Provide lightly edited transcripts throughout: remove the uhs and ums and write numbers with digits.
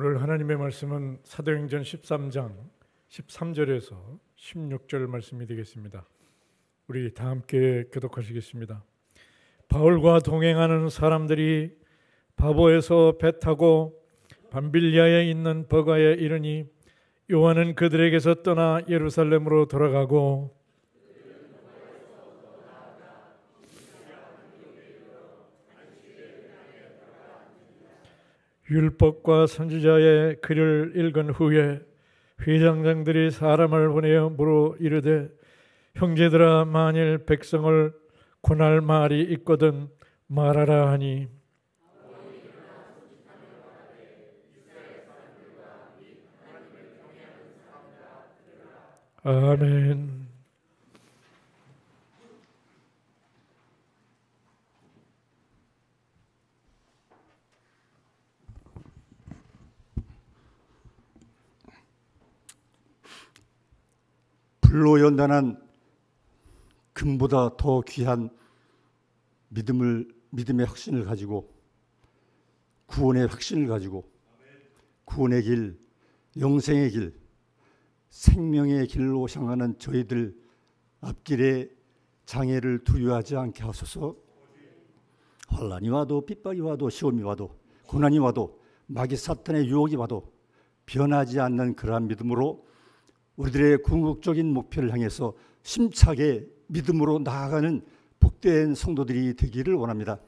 오늘 하나님의 말씀은 사도행전 13장 13절에서 16절 말씀이 되겠습니다. 우리 다 함께 교독하시겠습니다. 바울과 동행하는 사람들이 바보에서 배 타고 밤빌리아에 있는 버가에 이르니 요한은 그들에게서 떠나 예루살렘으로 돌아가고 율법과 선지자의 글을 읽은 후에 회장장들이 사람을 보내어 물어 이르되 형제들아 만일 백성을 고날 말이 있거든 말하라 하니 아멘. 불로 연단한 금보다 더 귀한 믿음의 확신을 가지고 구원의 확신을 가지고 구원의 길, 영생의 길, 생명의 길로 향하는 저희들 앞길에 장애를 두려워하지 않게 하소서. 환난이 와도 핍박이 와도 시험이 와도 고난이 와도 마귀 사탄의 유혹이 와도 변하지 않는 그러한 믿음으로 우리들의 궁극적인 목표를 향해서 심차게 믿음으로 나아가는 복된 성도들이 되기를 원합니다.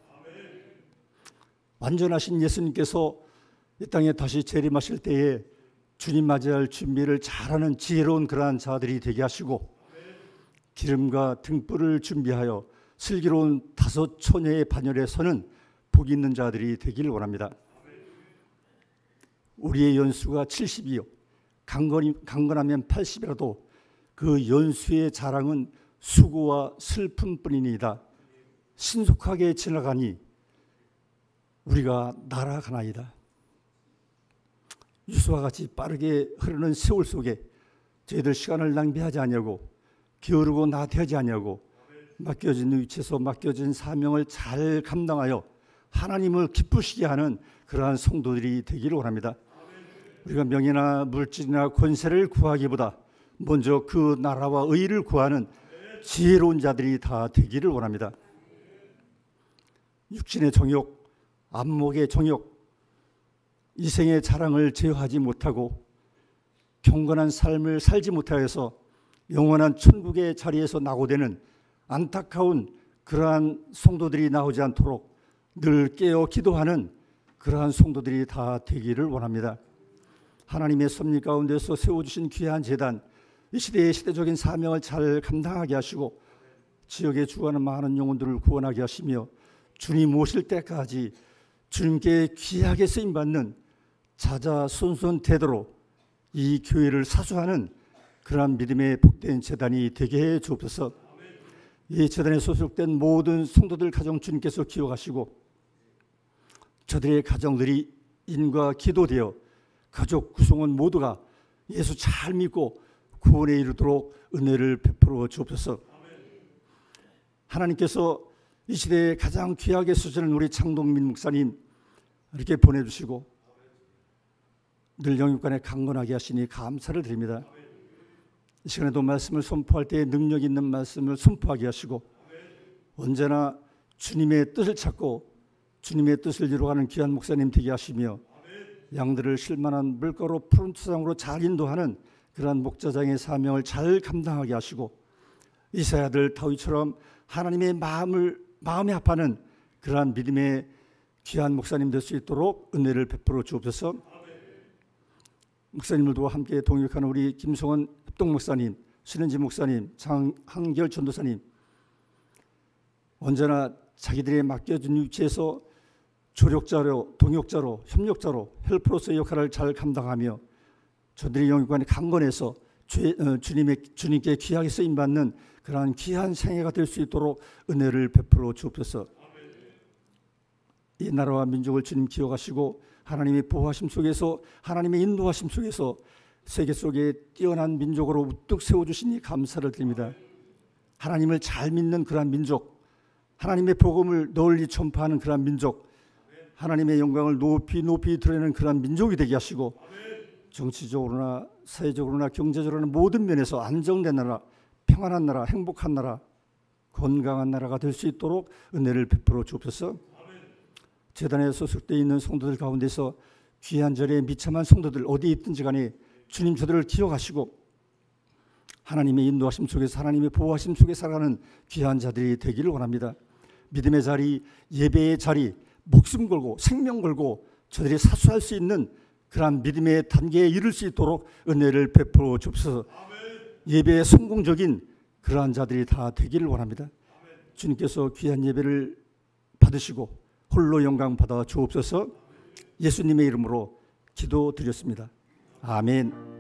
완전하신 예수님께서 이 땅에 다시 재림하실 때에 주님 맞이할 준비를 잘하는 지혜로운 그러한 자들이 되게 하시고 기름과 등불을 준비하여 슬기로운 다섯 처녀의 반열에 서는 복 있는 자들이 되기를 원합니다. 우리의 연수가 70이요 강건하면 80이라도 그 연수의 자랑은 수고와 슬픔뿐이니이다. 신속하게 지나가니 우리가 날아가나이다. 유수와 같이 빠르게 흐르는 세월 속에 저희들 시간을 낭비하지 아니하고 게으르고 나태하지 아니하고 맡겨진 위치에서 맡겨진 사명을 잘 감당하여 하나님을 기쁘시게 하는 그러한 성도들이 되기를 원합니다. 우리가 명예나 물질이나 권세를 구하기보다 먼저 그 나라와 의를 구하는 지혜로운 자들이 다 되기를 원합니다. 육신의 정욕, 안목의 정욕, 이생의 자랑을 제어하지 못하고 경건한 삶을 살지 못하여서 영원한 천국의 자리에서 낙오되는 안타까운 그러한 성도들이 나오지 않도록 늘 깨어 기도하는 그러한 성도들이 다 되기를 원합니다. 하나님의 섭리 가운데서 세워주신 귀한 제단, 이 시대의 시대적인 사명을 잘 감당하게 하시고 지역에 죽어가는 많은 영혼들을 구원하게 하시며 주님 오실 때까지 주님께 귀하게 쓰임받는 자자손손 태도로 이 교회를 사수하는 그러한 믿음의 복된 제단이 되게 해 주옵소서. 이 제단에 소속된 모든 성도들 가정 주님께서 기억하시고 저들의 가정들이 인과 기도되어 가족 구성원 모두가 예수 잘 믿고 구원에 이르도록 은혜를 베풀어 주옵소서. 하나님께서 이 시대에 가장 귀하게 쓰시는 우리 창동민 목사님 이렇게 보내주시고 늘 영육간에 강건하게 하시니 감사를 드립니다. 이 시간에도 말씀을 선포할 때에 능력 있는 말씀을 선포하게 하시고 언제나 주님의 뜻을 찾고 주님의 뜻을 이루어가는 귀한 목사님 되게 하시며 양들을 쉴만한 물가로 푸른 투상으로 잘 인도하는 그러한 목자장의 사명을 잘 감당하게 하시고 이사야 아들 다윗처럼 하나님의 마음에 합하는 그러한 믿음의 귀한 목사님 될 수 있도록 은혜를 베풀어 주옵소서. 목사님들과 함께 동역하는 우리 김성원 협동 목사님, 신은지 목사님, 장한결 전도사님 언제나 자기들의 맡겨진 위치에서 조력자로, 동역자로, 협력자로, 헬퍼로서의 역할을 잘 감당하며 저들의 영역관에 강건해서 주님께 귀하게 쓰임받는 그러한 귀한 생애가 될 수 있도록 은혜를 베풀어 주옵소서. 이 나라와 민족을 주님 기억하시고 하나님의 보호하심 속에서 하나님의 인도하심 속에서 세계 속에 뛰어난 민족으로 우뚝 세워주시니 감사를 드립니다. 하나님을 잘 믿는 그러한 민족, 하나님의 복음을 널리 전파하는 그러한 민족, 하나님의 영광을 높이 높이 드러내는 그런 민족이 되게 하시고 정치적으로나 사회적으로나 경제적으로나 모든 면에서 안정된 나라, 평안한 나라, 행복한 나라, 건강한 나라가 될 수 있도록 은혜를 베풀어 주옵소서. 재단에 소속되어 있는 성도들 가운데서 귀한 절에 미참한 성도들 어디에 있든지 간에 주님 저들을 기억하시고 하나님의 인도하심 속에서 하나님의 보호하심 속에 살아가는 귀한 자들이 되기를 원합니다. 믿음의 자리, 예배의 자리, 목숨 걸고 생명 걸고 저들이 사수할 수 있는 그러한 믿음의 단계에 이를 수 있도록 은혜를 베풀어 주옵소서. 예배의 성공적인 그러한 자들이 다 되기를 원합니다. 주님께서 귀한 예배를 받으시고 홀로 영광 받아 주옵소서. 예수님의 이름으로 기도드렸습니다. 아멘.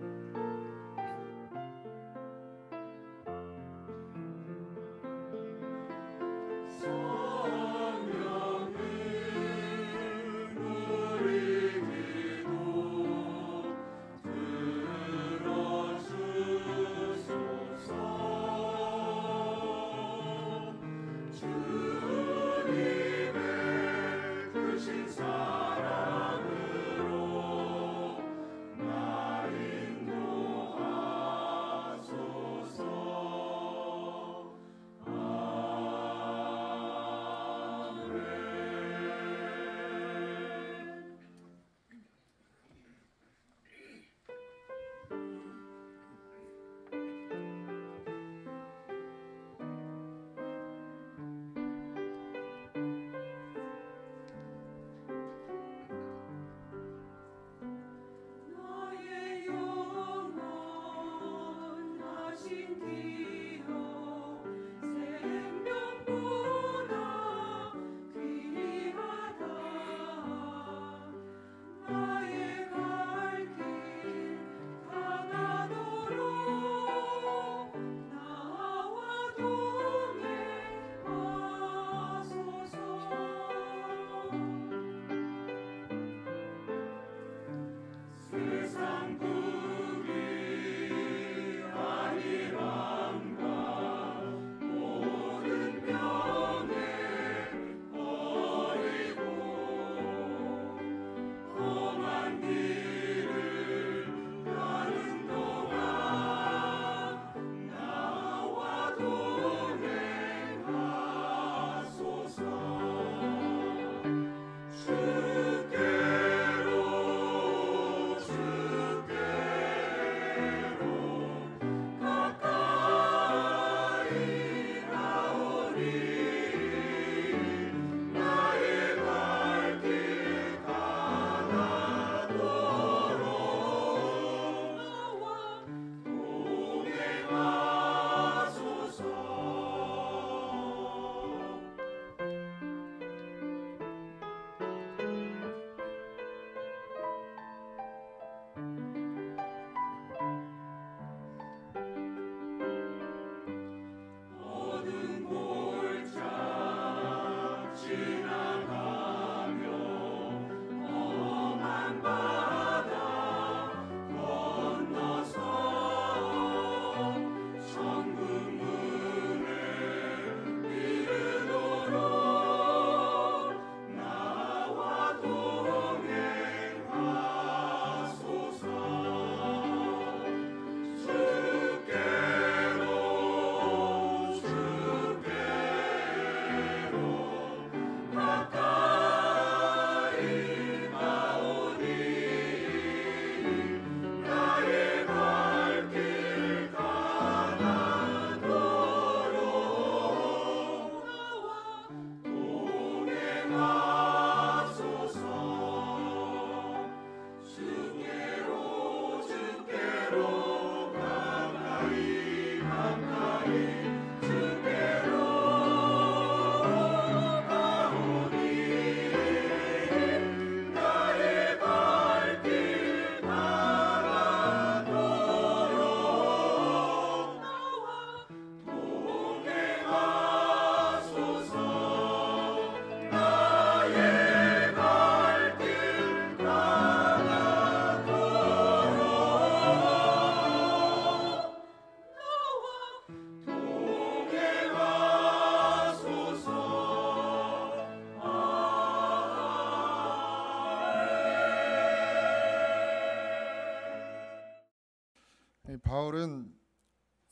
바울은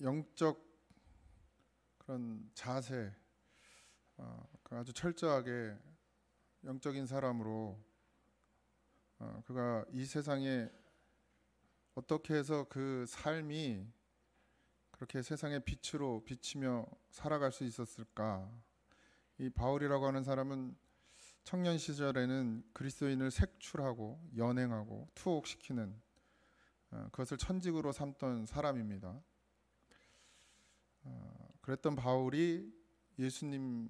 영적 그런 자세, 아주 철저하게 영적인 사람으로 그가 이 세상에 어떻게 해서 그 삶이 그렇게 세상의 빛으로 비치며 살아갈 수 있었을까? 이 바울이라고 하는 사람은 청년 시절에는 그리스도인을 색출하고 연행하고 투옥시키는 그것을 천직으로 삼던 사람입니다. 그랬던 바울이 예수님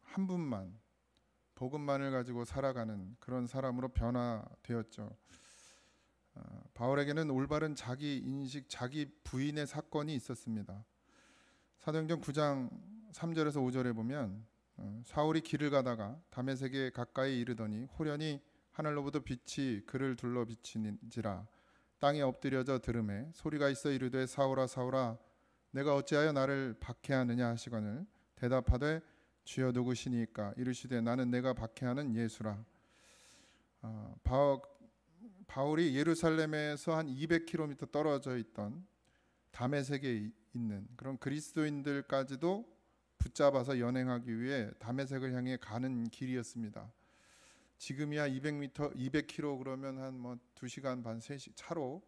한 분만, 복음만을 가지고 살아가는 그런 사람으로 변화되었죠. 바울에게는 올바른 자기 인식, 자기 부인의 사건이 있었습니다. 사도행전 9장 3절에서 5절에 보면 사울이 길을 가다가 다메섹에 가까이 이르더니 호련히 하늘로부터 빛이 그를 둘러 비치는지라 땅에 엎드려져 들음에 소리가 있어 이르되 사울아 사울아 내가 어찌하여 나를 박해하느냐 하시거늘 대답하되 주여 누구시니까 이르시되 나는 내가 박해하는 예수라. 바울이 예루살렘에서 한 200km 떨어져 있던 다메섹에 있는 그런 그리스도인들까지도 붙잡아서 연행하기 위해 다메섹을 향해 가는 길이었습니다. 지금이야 200km 그러면 한 2시간 반, 3시 차로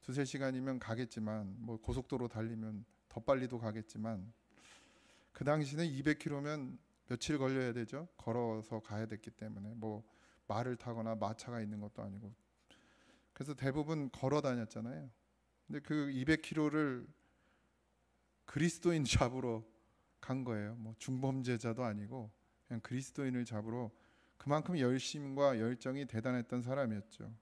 2-3시간이면 가겠지만 고속도로 달리면 더 빨리도 가겠지만 그 당시는 200km면 며칠 걸려야 되죠. 걸어서 가야 됐기 때문에 말을 타거나 마차가 있는 것도 아니고 그래서 대부분 걸어 다녔잖아요. 근데 그 200km를 그리스도인 잡으러 간 거예요. 중범죄자도 아니고 그냥 그리스도인을 잡으러 그만큼 열심과 열정이 대단했던 사람이었죠.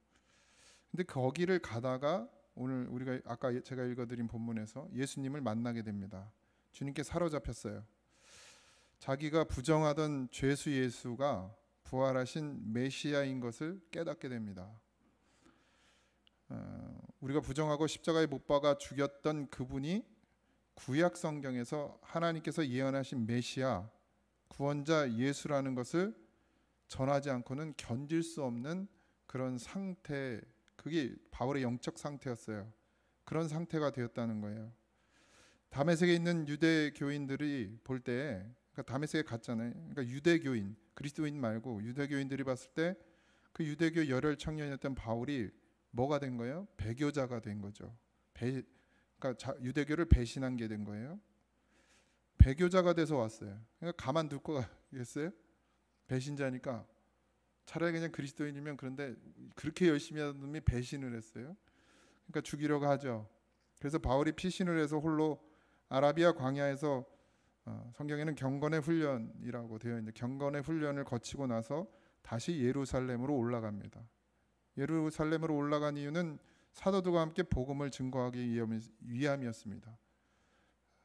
근데 거기를 가다가 오늘 우리가 아까 제가 읽어드린 본문에서 예수님을 만나게 됩니다. 주님께 사로잡혔어요. 자기가 부정하던 죄수 예수가 부활하신 메시아인 것을 깨닫게 됩니다. 우리가 부정하고 십자가에 못 박아 죽였던 그분이 구약 성경에서 하나님께서 예언하신 메시아, 구원자 예수라는 것을 전하지 않고는 견딜 수 없는 그런 상태, 그게 바울의 영적 상태였어요. 그런 상태가 되었다는 거예요. 다메섹에 있는 유대교인들이 볼 때, 그러니까 다메섹에 갔잖아요. 그러니까 유대교인, 그리스도인 말고 유대교인들이 봤을 때 그 유대교 열혈 청년이었던 바울이 뭐가 된 거예요? 배교자가 된 거죠. 그러니까 유대교를 배신한 게 된 거예요. 배교자가 돼서 왔어요. 그러니까 가만둘 거겠어요? 배신자니까 차라리 그냥 그리스도인이면 그런데 그렇게 열심히 하던 놈이 배신을 했어요. 그러니까 죽이려고 하죠. 그래서 바울이 피신을 해서 홀로 아라비아 광야에서 성경에는 경건의 훈련이라고 되어 있는데 경건의 훈련을 거치고 나서 다시 예루살렘으로 올라갑니다. 예루살렘으로 올라간 이유는 사도들과 함께 복음을 증거하기 위함이었습니다.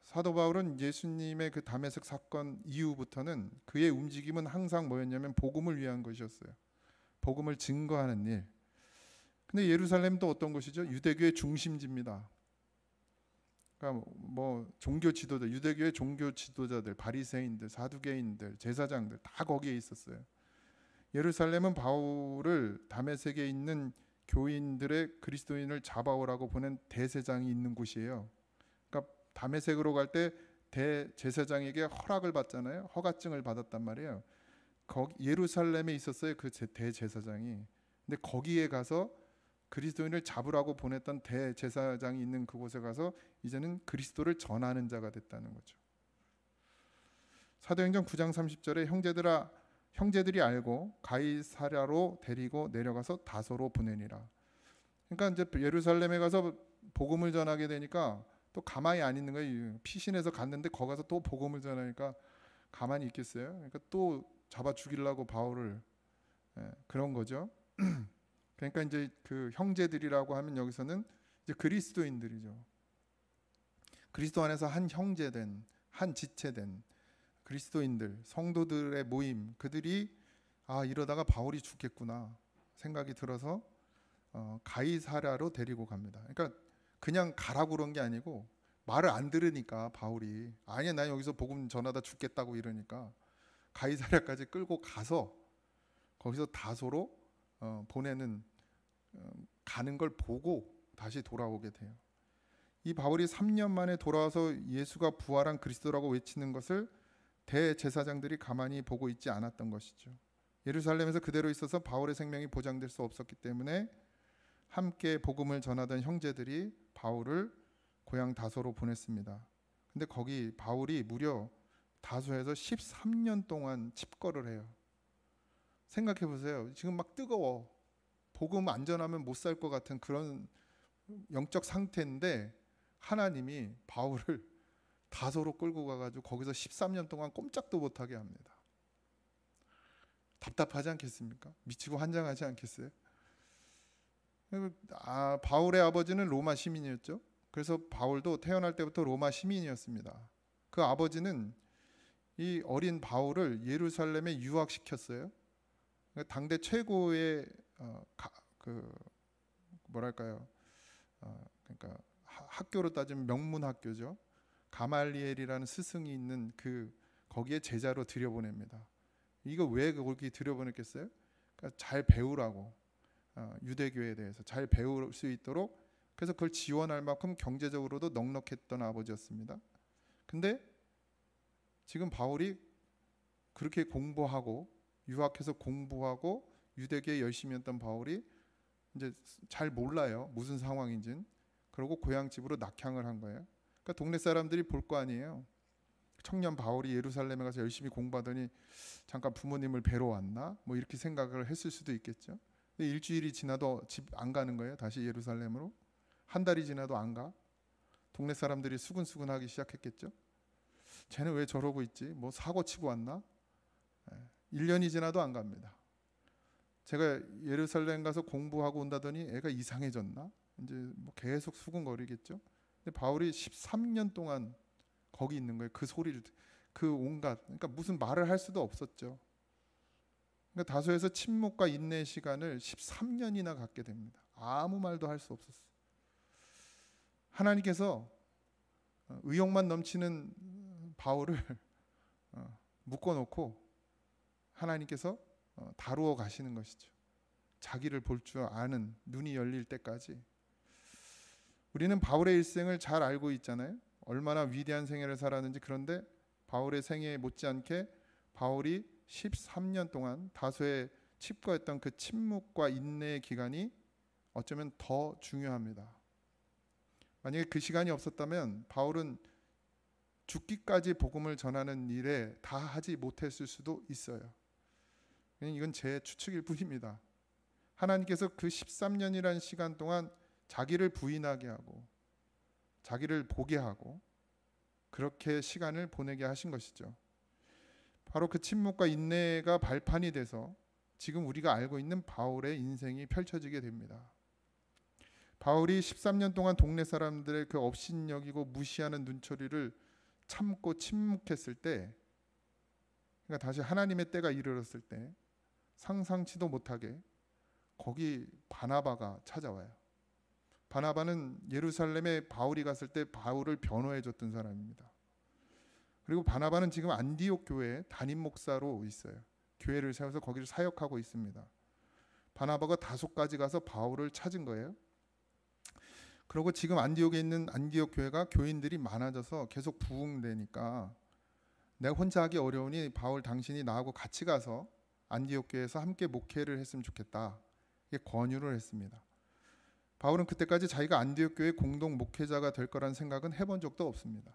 사도 바울은 예수님의 그 다메섹 사건 이후부터는 그의 움직임은 항상 뭐였냐면 복음을 위한 것이었어요. 복음을 증거하는 일. 근데 예루살렘도 어떤 곳이죠? 유대교의 중심지입니다. 그러니까 종교 지도자, 유대교의 종교 지도자들, 바리새인들, 사두개인들, 제사장들 다 거기에 있었어요. 예루살렘은 바울을 다메섹에 있는 교인들의 그리스도인을 잡아오라고 보낸 대제사장이 있는 곳이에요. 그러니까 다메섹으로 갈 때 대제사장에게 허락을 받잖아요. 허가증을 받았단 말이에요. 예루살렘에 있었어요. 그 대제사장이. 근데 거기에 가서 그리스도인을 잡으라고 보냈던 대제사장이 있는 그곳에 가서 이제는 그리스도를 전하는 자가 됐다는 거죠. 사도행전 9장 30절에 형제들이 알고 가이사랴로 데리고 내려가서 다소로 보내니라. 그러니까 이제 예루살렘에 가서 복음을 전하게 되니까 또 가만히 안 있는 거예요. 피신해서 갔는데 거기 가서 또 복음을 전하니까 가만히 있겠어요? 그러니까 또 잡아 죽이려고 바울을 그런 거죠. 그러니까 이제 그 형제들이라고 하면 여기서는 이제 그리스도인들이죠. 그리스도 안에서 한 형제된, 한 지체된 그리스도인들, 성도들의 모임, 그들이 이러다가 바울이 죽겠구나 생각이 들어서 가이사랴로 데리고 갑니다. 그러니까 그냥 가라고 그런 게 아니고 말을 안 들으니까 바울이 아니야 난 여기서 복음 전하다 죽겠다고 이러니까 가이사랴까지 끌고 가서 거기서 다소로 보내는 가는 걸 보고 다시 돌아오게 돼요. 이 바울이 3년 만에 돌아와서 예수가 부활한 그리스도라고 외치는 것을 대제사장들이 가만히 보고 있지 않았던 것이죠. 예루살렘에서 그대로 있어서 바울의 생명이 보장될 수 없었기 때문에 함께 복음을 전하던 형제들이 바울을 고향 다소로 보냈습니다. 근데 거기 바울이 무려 다소에서 13년 동안 칩거를 해요. 생각해 보세요. 지금 막 뜨거워. 복음 안 전하면 못 살 것 같은 그런 영적 상태인데 하나님이 바울을 다소로 끌고 가가지고 거기서 13년 동안 꼼짝도 못하게 합니다. 답답하지 않겠습니까? 미치고 환장하지 않겠어요? 바울의 아버지는 로마 시민이었죠. 그래서 바울도 태어날 때부터 로마 시민이었습니다. 그 아버지는 이 어린 바울을 예루살렘에 유학시켰어요. 당대 최고의 그러니까 학교로 따지면 명문 학교죠. 가말리엘이라는 스승이 있는 거기에 제자로 들여보냅니다. 이거 왜 거기 들여보냈겠어요? 그러니까 잘 배우라고, 유대교에 대해서 잘 배울 수 있도록. 그래서 그걸 지원할 만큼 경제적으로도 넉넉했던 아버지였습니다. 근데 지금 바울이 그렇게 공부하고 유학해서 공부하고 유대교에 열심히 했던 바울이 이제 잘 몰라요, 무슨 상황인지는. 그러고 고향집으로 낙향을 한 거예요. 그러니까 동네 사람들이 볼 거 아니에요. 청년 바울이 예루살렘에 가서 열심히 공부하더니 잠깐 부모님을 뵈러 왔나? 뭐 이렇게 생각을 했을 수도 있겠죠. 근데 일주일이 지나도 집 안 가는 거예요. 다시 예루살렘으로. 한 달이 지나도 안 가. 동네 사람들이 수근수근하기 시작했겠죠. 쟤는 왜 저러고 있지? 뭐 사고 치고 왔나? 1년이 지나도 안 갑니다. 제가 예루살렘 가서 공부하고 온다더니 애가 이상해졌나? 이제 뭐 계속 수근거리겠죠. 근데 바울이 13년 동안 거기 있는 거예요. 그 소리를, 그러니까 무슨 말을 할 수도 없었죠. 그러니까 다소에서 침묵과 인내의 시간을 13년이나 갖게 됩니다. 아무 말도 할 수 없었어요. 하나님께서 의욕만 넘치는 바울을 묶어놓고 하나님께서 다루어 가시는 것이죠. 자기를 볼 줄 아는 눈이 열릴 때까지. 우리는 바울의 일생을 잘 알고 있잖아요. 얼마나 위대한 생애를 살았는지. 그런데 바울의 생애에 못지않게 바울이 13년 동안 다소에 칩거했던 그 침묵과 인내의 기간이 어쩌면 더 중요합니다. 만약에 그 시간이 없었다면 바울은 죽기까지 복음을 전하는 일에 다 하지 못했을 수도 있어요. 이건 제 추측일 뿐입니다. 하나님께서 그 13년이라는 시간 동안 자기를 부인하게 하고 자기를 보게 하고 그렇게 시간을 보내게 하신 것이죠. 바로 그 침묵과 인내가 발판이 돼서 지금 우리가 알고 있는 바울의 인생이 펼쳐지게 됩니다. 바울이 13년 동안 동네 사람들의 그 업신여기고 무시하는 눈초리를 참고 침묵했을 때, 그러니까 다시 하나님의 때가 이르렀을 때 상상치도 못하게 거기 바나바가 찾아와요. 바나바는 예루살렘에 바울이 갔을 때 바울을 변호해 줬던 사람입니다. 그리고 바나바는 지금 안디옥 교회에 담임 목사로 있어요. 교회를 세워서 거기를 사역하고 있습니다. 바나바가 다소까지 가서 바울을 찾은 거예요. 그리고 지금 안디옥에 있는 안디옥 교회가 교인들이 많아져서 계속 부흥되니까 내가 혼자 하기 어려우니 바울 당신이 나하고 같이 가서 안디옥 교회에서 함께 목회를 했으면 좋겠다. 이게 권유를 했습니다. 바울은 그때까지 자기가 안디옥 교회 공동 목회자가 될 거라는 생각은 해본 적도 없습니다.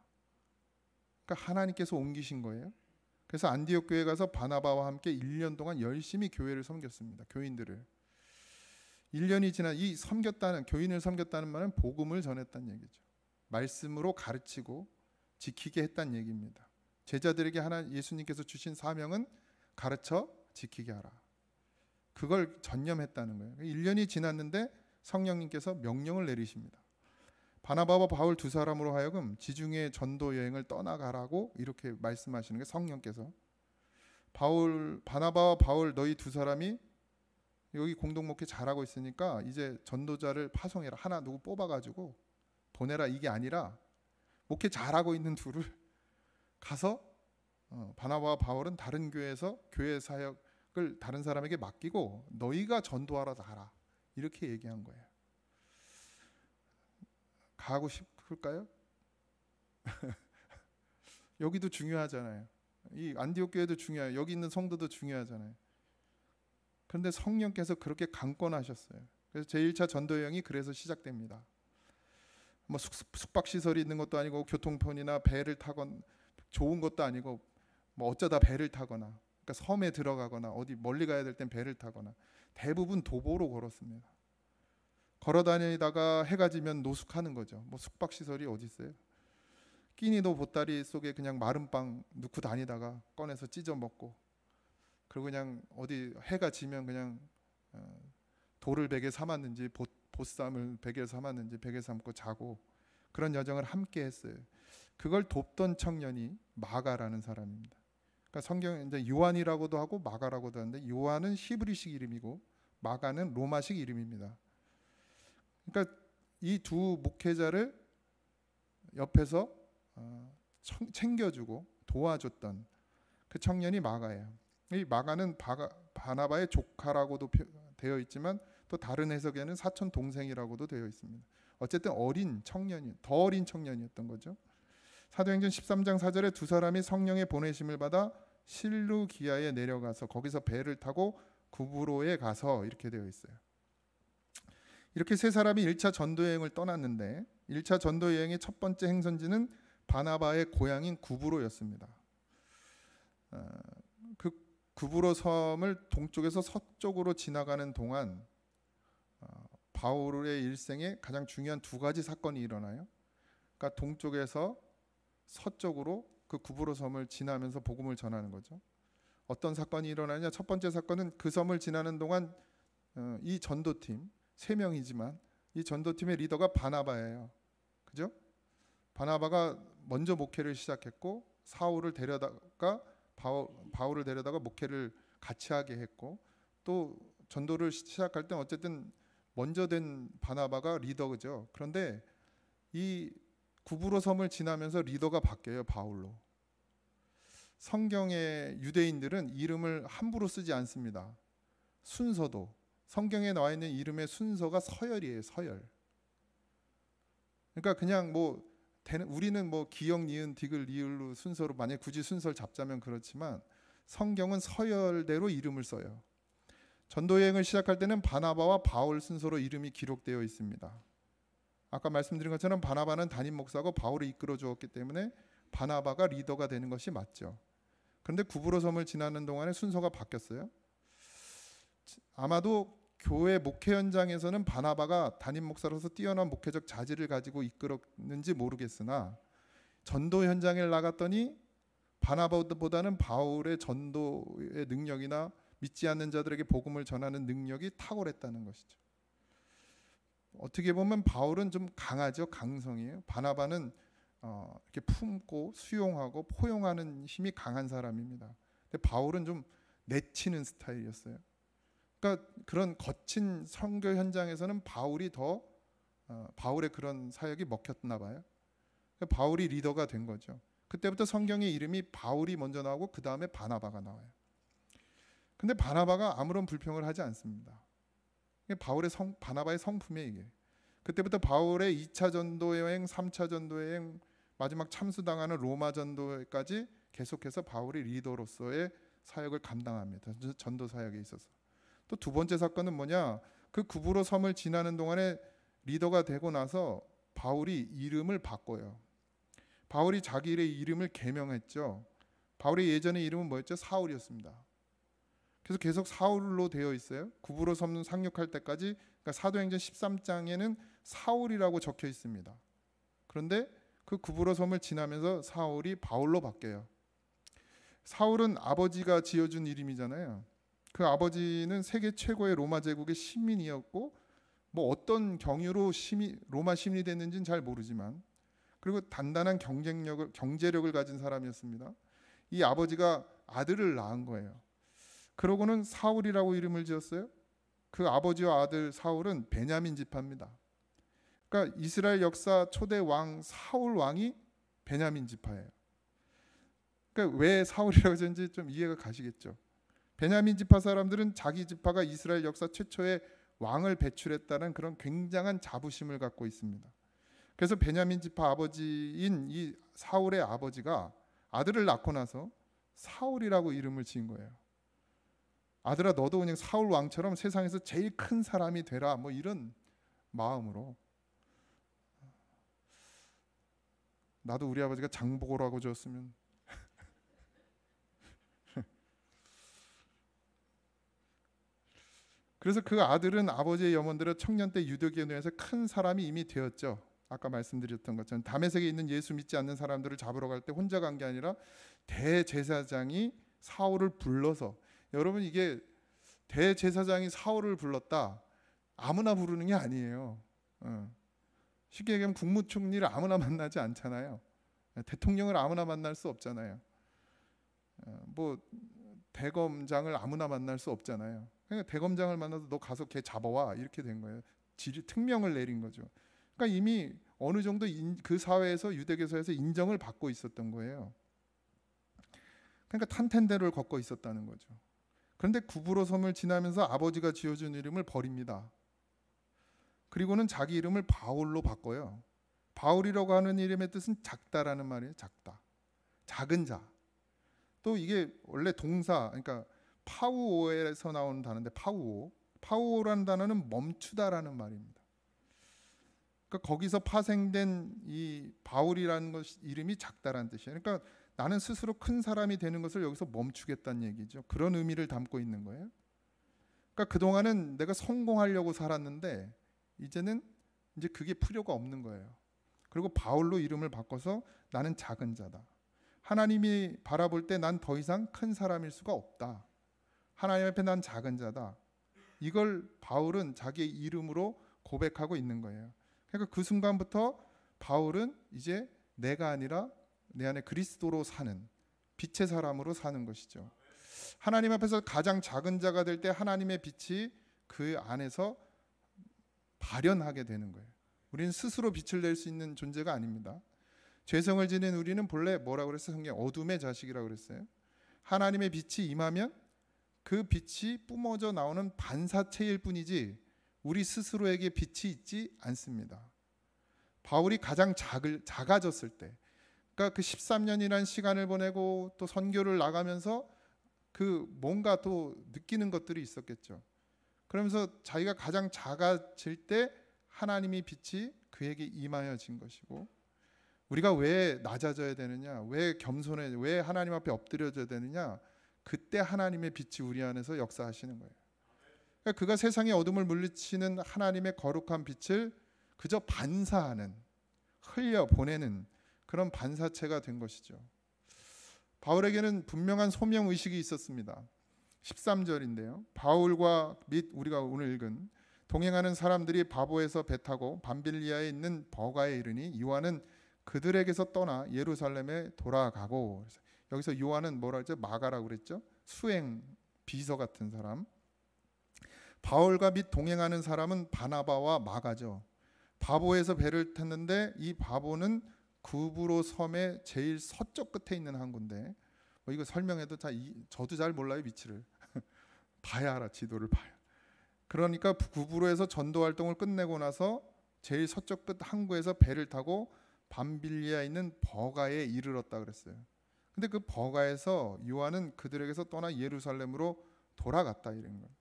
그러니까 하나님께서 옮기신 거예요. 그래서 안디옥 교회에 가서 바나바와 함께 1년 동안 열심히 교회를 섬겼습니다. 교인들을. 1년이 지나 이 교인을 섬겼다는 말은 복음을 전했다는 얘기죠. 말씀으로 가르치고 지키게 했다는 얘기입니다. 제자들에게 예수님께서 주신 사명은 가르쳐 지키게 하라. 그걸 전념했다는 거예요. 1년이 지났는데 성령님께서 명령을 내리십니다. 바나바와 바울 두 사람으로 하여금 지중해 전도 여행을 떠나가라고 이렇게 말씀하시는 게 성령께서. 바나바와 바울 너희 두 사람이 여기 공동목회 잘하고 있으니까 이제 전도자를 파송해라. 하나 누구 뽑아가지고 보내라. 이게 아니라 목회 잘하고 있는 둘을 가서 바나바와 바울은 다른 교회에서 교회 사역을 다른 사람에게 맡기고 너희가 전도하러 가라. 이렇게 얘기한 거예요. 가고 싶을까요? 여기도 중요하잖아요. 이 안디옥 교회도 중요해요. 여기 있는 성도도 중요하잖아요. 그런데 성령께서 그렇게 강권하셨어요. 그래서 제1차 전도 여행이 그래서 시작됩니다. 뭐 숙박시설이 있는 것도 아니고 교통편이나 배를 타건 좋은 것도 아니고 뭐 어쩌다 배를 타거나, 그러니까 섬에 들어가거나 어디 멀리 가야 될 땐 배를 타거나, 대부분 도보로 걸었습니다. 걸어 다니다가 해가 지면 노숙하는 거죠. 뭐 숙박시설이 어디 있어요? 끼니도 보따리 속에 그냥 마른 빵 넣고 다니다가 꺼내서 찢어 먹고, 그리고 그냥 어디 해가 지면 그냥 돌을 베개 삼았는지 보쌈을 베개에 삼았는지 베개 삼고 자고, 그런 여정을 함께 했어요. 그걸 돕던 청년이 마가라는 사람입니다. 그러니까 성경 이제 요한이라고도 하고 마가라고도 하는데, 요한은 히브리식 이름이고 마가는 로마식 이름입니다. 그러니까 이 두 목회자를 옆에서 챙겨주고 도와줬던 그 청년이 마가예요. 이 마가는 바나바의 조카라고도 되어 있지만 또 다른 해석에는 사촌 동생이라고도 되어 있습니다. 어쨌든 어린 청년이, 더 어린 청년이었던 거죠. 사도행전 13장 4절에 두 사람이 성령의 보내심을 받아 실루기아에 내려가서 거기서 배를 타고 구브로에 가서, 이렇게 되어 있어요. 이렇게 세 사람이 1차 전도여행을 떠났는데, 1차 전도여행의 첫 번째 행선지는 바나바의 고향인 구브로였습니다. 그 구브로 섬을 동쪽에서 서쪽으로 지나가는 동안 바울의 일생에 가장 중요한 두 가지 사건이 일어나요. 그러니까 동쪽에서 서쪽으로 그 구브로 섬을 지나면서 복음을 전하는 거죠. 어떤 사건이 일어나냐? 첫 번째 사건은 그 섬을 지나는 동안 이 전도팀 3명이지만 이 전도팀의 리더가 바나바예요. 그죠? 바나바가 먼저 목회를 시작했고 사울을 데려다가 바울을 데려다가 목회를 같이 하게 했고, 또 전도를 시작할 때 어쨌든 먼저 된 바나바가 리더죠. 그런데 이 구브로 섬을 지나면서 리더가 바뀌어요. 바울로. 성경의 유대인들은 이름을 함부로 쓰지 않습니다. 순서도 성경에 나와 있는 이름의 순서가 서열이에요. 서열. 그러니까 그냥 뭐 우리는 뭐 기역, 니은, 디귿, 리을로 순서로 만약 굳이 순서를 잡자면 그렇지만 성경은 서열대로 이름을 써요. 전도 여행을 시작할 때는 바나바와 바울 순서로 이름이 기록되어 있습니다. 아까 말씀드린 것처럼 바나바는 담임 목사고 바울이 이끌어 주었기 때문에 바나바가 리더가 되는 것이 맞죠. 그런데 구브로 섬을 지나는 동안에 순서가 바뀌었어요. 아마도 교회 목회 현장에서는 바나바가 담임 목사로서 뛰어난 목회적 자질을 가지고 이끌었는지 모르겠으나, 전도 현장에 나갔더니 바나바보다는 바울의 전도의 능력이나 믿지 않는 자들에게 복음을 전하는 능력이 탁월했다는 것이죠. 어떻게 보면 바울은 좀 강하죠. 강성이에요. 바나바는 이렇게 품고 수용하고 포용하는 힘이 강한 사람입니다. 근데 바울은 좀 내치는 스타일이었어요. 그러니까 그런 거친 선교 현장에서는 바울이 더 바울의 그런 사역이 먹혔나 봐요. 바울이 리더가 된 거죠. 그때부터 성경의 이름이 바울이 먼저 나오고 그 다음에 바나바가 나와요. 근데 바나바가 아무런 불평을 하지 않습니다. 바나바의 성품이에요. 이게. 그때부터 바울의 2차 전도 여행, 3차 전도 여행, 마지막 참수당하는 로마 전도까지 계속해서 바울이 리더로서의 사역을 감당합니다. 전도 사역에 있어서. 또 두 번째 사건은 뭐냐? 그 구브로 섬을 지나는 동안에 리더가 되고 나서 바울이 이름을 바꿔요. 바울이 자기의 이름을 개명했죠. 바울의 예전의 이름은 뭐였죠? 사울이었습니다. 그래서 계속 사울로 되어 있어요. 구브로 섬 상륙할 때까지. 그러니까 사도행전 13장에는 사울이라고 적혀 있습니다. 그런데 그 구브로 섬을 지나면서 사울이 바울로 바뀌어요. 사울은 아버지가 지어준 이름이잖아요. 그 아버지는 세계 최고의 로마 제국의 시민이었고, 뭐 어떤 경유로 로마 시민이 됐는지는 잘 모르지만, 그리고 단단한 경제력을 가진 사람이었습니다. 이 아버지가 아들을 낳은 거예요. 그러고는 사울이라고 이름을 지었어요. 그 아버지와 아들 사울은 베냐민 지파입니다. 그러니까 이스라엘 역사 초대 왕 사울 왕이 베냐민 지파예요. 그러니까 왜 사울이라고 했는지 좀 이해가 가시겠죠. 베냐민 지파 사람들은 자기 지파가 이스라엘 역사 최초의 왕을 배출했다는 그런 굉장한 자부심을 갖고 있습니다. 그래서 베냐민 지파 아버지인 이 사울의 아버지가 아들을 낳고 나서 사울이라고 이름을 지은 거예요. 아들아, 너도 그냥 사울 왕처럼 세상에서 제일 큰 사람이 되라, 뭐 이런 마음으로. 나도 우리 아버지가 장보고라고 줬으면. 그래서 그 아들은 아버지의 염원대로 청년 때 유대교에 의해서 큰 사람이 이미 되었죠. 아까 말씀드렸던 것처럼 다메섹에 있는 예수 믿지 않는 사람들을 잡으러 갈 때 혼자 간 게 아니라 대제사장이 사울을 불러서, 여러분 이게 대제사장이 사울을 불렀다, 아무나 부르는 게 아니에요. 쉽게 얘기하면 국무총리를 아무나 만나지 않잖아요. 대통령을 아무나 만날 수 없잖아요. 뭐 대검장을 아무나 만날 수 없잖아요. 그러니까 대검장을 만나서 너 가서 걔 잡아와, 이렇게 된 거예요. 특명을 내린 거죠. 그러니까 이미 어느 정도 그 사회에서, 유대교사에서 인정을 받고 있었던 거예요. 그러니까 탄텐대로를 걷고 있었다는 거죠. 그런데 구브로 섬을 지나면서 아버지가 지어준 이름을 버립니다. 그리고는 자기 이름을 바울로 바꿔요. 바울이라고 하는 이름의 뜻은 작다라는 말이에요. 작다, 작은 자. 또 이게 원래 동사, 그러니까 파우오에서 나오는 단어인데, 파우오라는 단어는 멈추다라는 말입니다. 그러니까 거기서 파생된 이 바울이라는 것 이름이 작다라는 뜻이에요. 그러니까 나는 스스로 큰 사람이 되는 것을 여기서 멈추겠다는 얘기죠. 그런 의미를 담고 있는 거예요. 그러니까 그동안은 내가 성공하려고 살았는데 이제는 이제 그게 필요가 없는 거예요. 그리고 바울로 이름을 바꿔서 나는 작은 자다. 하나님이 바라볼 때 난 더 이상 큰 사람일 수가 없다. 하나님 앞에 난 작은 자다. 이걸 바울은 자기의 이름으로 고백하고 있는 거예요. 그러니까 그 순간부터 바울은 이제 내가 아니라 내 안에 그리스도로 사는 빛의 사람으로 사는 것이죠. 하나님 앞에서 가장 작은 자가 될 때 하나님의 빛이 그 안에서 발현하게 되는 거예요. 우리는 스스로 빛을 낼 수 있는 존재가 아닙니다. 죄성을 지닌 우리는 본래 뭐라고 그랬어요? 성경 어둠의 자식이라고 그랬어요. 하나님의 빛이 임하면 그 빛이 뿜어져 나오는 반사체일 뿐이지 우리 스스로에게 빛이 있지 않습니다. 바울이 가장 작아졌을 때, 그러니까 그 13년이라는 시간을 보내고 또 선교를 나가면서 그 뭔가 또 느끼는 것들이 있었겠죠. 그러면서 자기가 가장 작아질 때 하나님의 빛이 그에게 임하여진 것이고, 우리가 왜 낮아져야 되느냐, 왜 겸손해, 왜 하나님 앞에 엎드려져야 되느냐, 그때 하나님의 빛이 우리 안에서 역사하시는 거예요. 그러니까 그가 세상의 어둠을 물리치는 하나님의 거룩한 빛을 그저 반사하는, 흘려보내는 그런 반사체가 된 것이죠. 바울에게는 분명한 소명의식이 있었습니다. 13절인데요. 바울과 및 우리가 오늘 읽은 동행하는 사람들이 바보에서 배 타고 밤빌리아에 있는 버가에 이르니 요한은 그들에게서 떠나 예루살렘에 돌아가고, 여기서 요한은 뭐라 그랬죠? 마가라고 그랬죠? 수행, 비서 같은 사람. 바울과 및 동행하는 사람은 바나바와 마가죠. 바보에서 배를 탔는데 이 바보는 구브로 섬의 제일 서쪽 끝에 있는 항구인데, 이거 설명해도 저도 잘 몰라요, 위치를. 봐야 알아, 지도를 봐야. 그러니까 구브로에서 전도 활동을 끝내고 나서 제일 서쪽 끝 항구에서 배를 타고 밤빌리아에 있는 버가에 이르렀다 그랬어요. 근데 그 버가에서 요한은 그들에게서 떠나 예루살렘으로 돌아갔다 이런 거예요.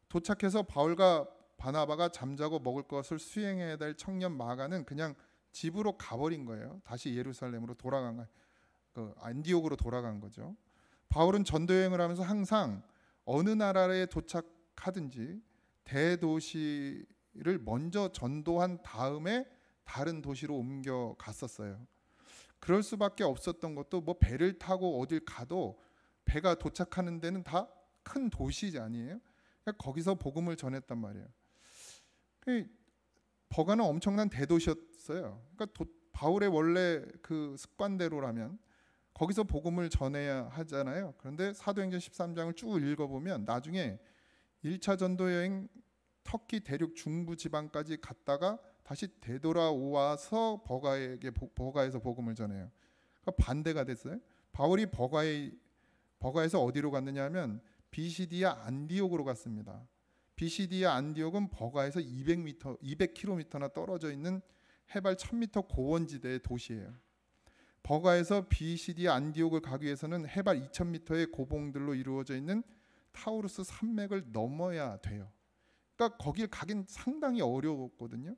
도착해서 바울과 바나바가 잠자고 먹을 것을 수행해야 될 청년 마가는 그냥 집으로 가버린 거예요. 다시 예루살렘으로 돌아간 거예요. 안디옥으로 돌아간 거죠. 바울은 전도 여행을 하면서 항상 어느 나라에 도착하든지 대도시를 먼저 전도한 다음에 다른 도시로 옮겨 갔었어요. 그럴 수밖에 없었던 것도, 뭐 배를 타고 어딜 가도 배가 도착하는 데는 다 큰 도시지 아니에요? 그러니까 거기서 복음을 전했단 말이에요. 버가는 엄청난 대도시였어요. 그러니까 바울의 원래 그 습관대로라면 거기서 복음을 전해야 하잖아요. 그런데 사도행전 13장을 쭉 읽어보면 나중에 1차 전도 여행 터키 대륙 중부 지방까지 갔다가 다시 되돌아와서 버가에서 복음을 전해요. 그러니까 반대가 됐어요. 바울이 버가에서 어디로 갔느냐 하면 비시디아 안디옥으로 갔습니다. 비시디아 안디옥은 버가에서 200km나 떨어져 있는 해발 1000m 고원지대의 도시예요. 버가에서 BCD 안디옥을 가기 위해서는 해발 2000m의 고봉들로 이루어져 있는 타우루스 산맥을 넘어야 돼요. 그러니까 거길 가긴 상당히 어려웠거든요.